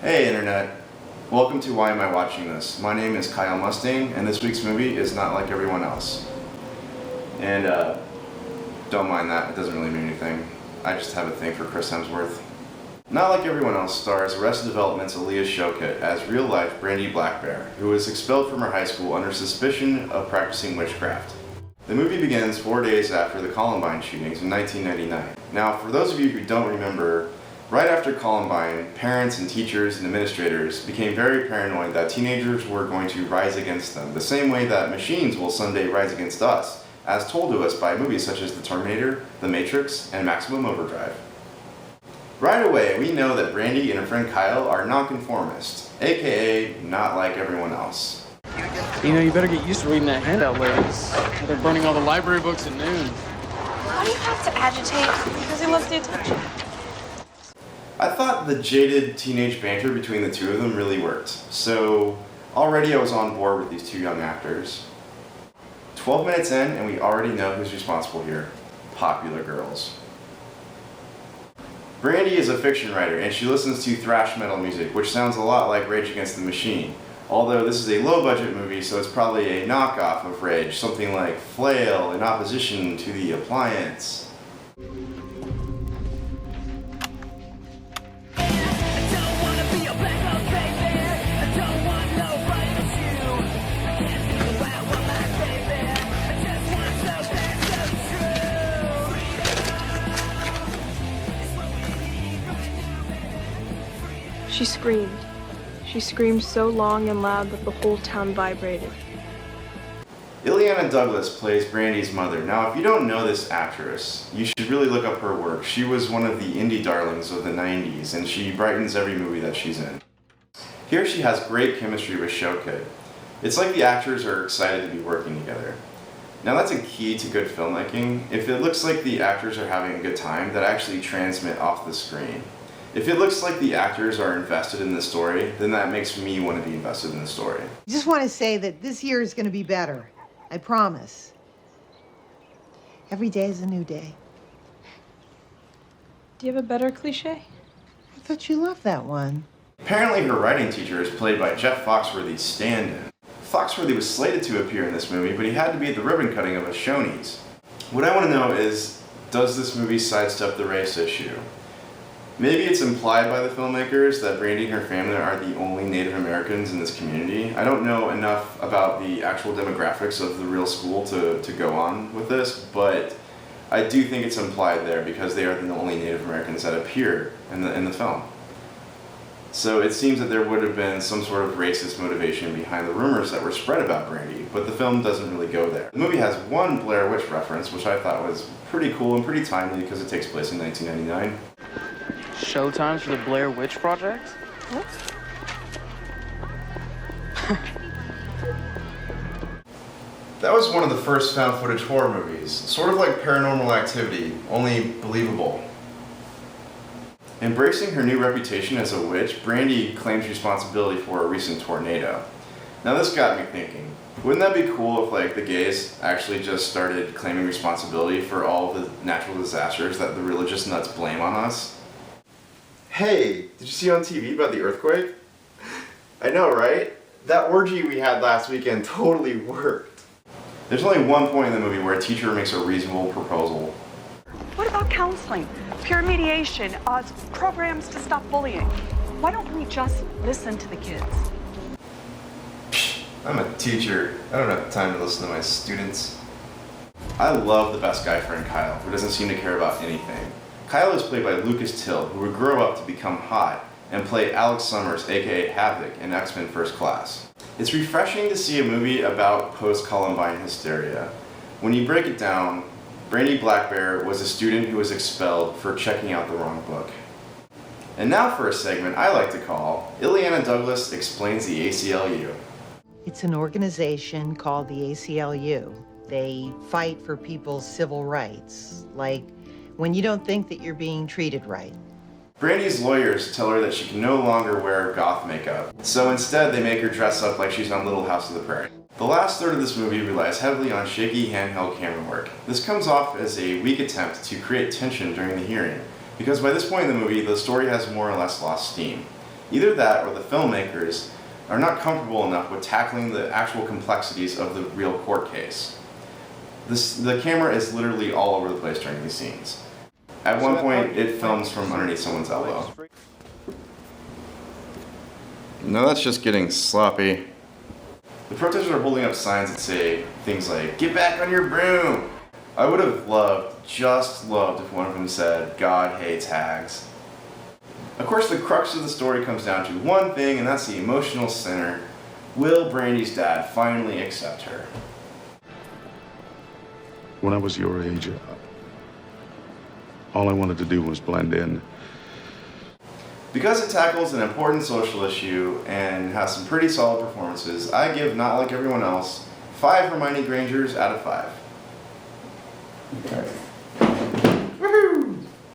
Hey Internet, welcome to Why Am I Watching This? My name is Kyle Mustang, and this week's movie is not like everyone else. And don't mind that, it doesn't really mean anything. I just have a thing for Chris Hemsworth. Not Like Everyone Else stars Arrested Development's Alia Shawkat as real-life Brandy Blackbear, who was expelled from her high school under suspicion of practicing witchcraft. The movie begins 4 days after the Columbine shootings in 1999. Now, for those of you who don't remember, right after Columbine, parents and teachers and administrators became very paranoid that teenagers were going to rise against them, the same way that machines will someday rise against us, as told to us by movies such as The Terminator, The Matrix, and Maximum Overdrive. Right away, we know that Brandy and her friend Kyle are nonconformists, aka not like everyone else. You know, you better get used to reading that handout, ladies. They're burning all the library books at noon. Why do you have to agitate? Because he loves the attention. I thought the jaded teenage banter between the two of them really worked, so already I was on board with these two young actors. 12 minutes in and we already know who's responsible here. Popular girls. Brandy is a fiction writer and she listens to thrash metal music, which sounds a lot like Rage Against the Machine. Although this is a low-budget movie, so it's probably a knockoff of Rage, something like Flail in opposition to the Appliance. She screamed. She screamed so long and loud that the whole town vibrated. Illeana Douglas plays Brandy's mother. Now, if you don't know this actress, you should really look up her work. She was one of the indie darlings of the 90s, and she brightens every movie that she's in. Here she has great chemistry with Shawkat. It's like the actors are excited to be working together. Now that's a key to good filmmaking. If it looks like the actors are having a good time, that actually transmit off the screen. If it looks like the actors are invested in the story, then that makes me want to be invested in the story. I just want to say that this year is going to be better. I promise. Every day is a new day. Do you have a better cliche? I thought you loved that one. Apparently her writing teacher is played by Jeff Foxworthy's stand-in. Foxworthy was slated to appear in this movie, but he had to be at the ribbon cutting of a Shoney's. What I want to know is, does this movie sidestep the race issue? Maybe it's implied by the filmmakers that Brandy and her family are the only Native Americans in this community. I don't know enough about the actual demographics of the real school to go on with this, but I do think it's implied there because they are the only Native Americans that appear in the film. So it seems that there would have been some sort of racist motivation behind the rumors that were spread about Brandy, but the film doesn't really go there. The movie has one Blair Witch reference, which I thought was pretty cool and pretty timely because it takes place in 1999. Showtimes for the Blair Witch Project? What? That was one of the first found footage horror movies, sort of like Paranormal Activity, only believable. Embracing her new reputation as a witch, Brandy claims responsibility for a recent tornado. Now this got me thinking, wouldn't that be cool if the gays actually just started claiming responsibility for all of the natural disasters that the religious nuts blame on us? Hey, did you see on TV about the earthquake? I know, right? That orgy we had last weekend totally worked. There's only one point in the movie where a teacher makes a reasonable proposal. What about counseling, peer mediation, programs to stop bullying? Why don't we just listen to the kids? I'm a teacher. I don't have time to listen to my students. I love the best guy friend Kyle, who doesn't seem to care about anything. Kyle is played by Lucas Till, who would grow up to become hot and play Alex Summers, aka Havoc, in X-Men First Class. It's refreshing to see a movie about post-Columbine hysteria. When you break it down, Brandy Blackbear was a student who was expelled for checking out the wrong book. And now for a segment I like to call Illeana Douglas Explains the ACLU. It's an organization called the ACLU. They fight for people's civil rights, like when you don't think that you're being treated right. Brandy's lawyers tell her that she can no longer wear goth makeup, so instead they make her dress up like she's on Little House of the Prairie. The last third of this movie relies heavily on shaky handheld camera work. This comes off as a weak attempt to create tension during the hearing, because by this point in the movie, the story has more or less lost steam. Either that, or the filmmakers are not comfortable enough with tackling the actual complexities of the real court case. The camera is literally all over the place during these scenes. At one point, it films from underneath someone's elbow. No, that's just getting sloppy. The protesters are holding up signs that say things like, "Get back on your broom!" I would have just loved if one of them said, "God hates hags." Of course, the crux of the story comes down to one thing, and that's the emotional center. Will Brandy's dad finally accept her? When I was your age, all I wanted to do was blend in. Because it tackles an important social issue and has some pretty solid performances, I give Not Like Everyone Else 5 Hermione Grangers out of 5.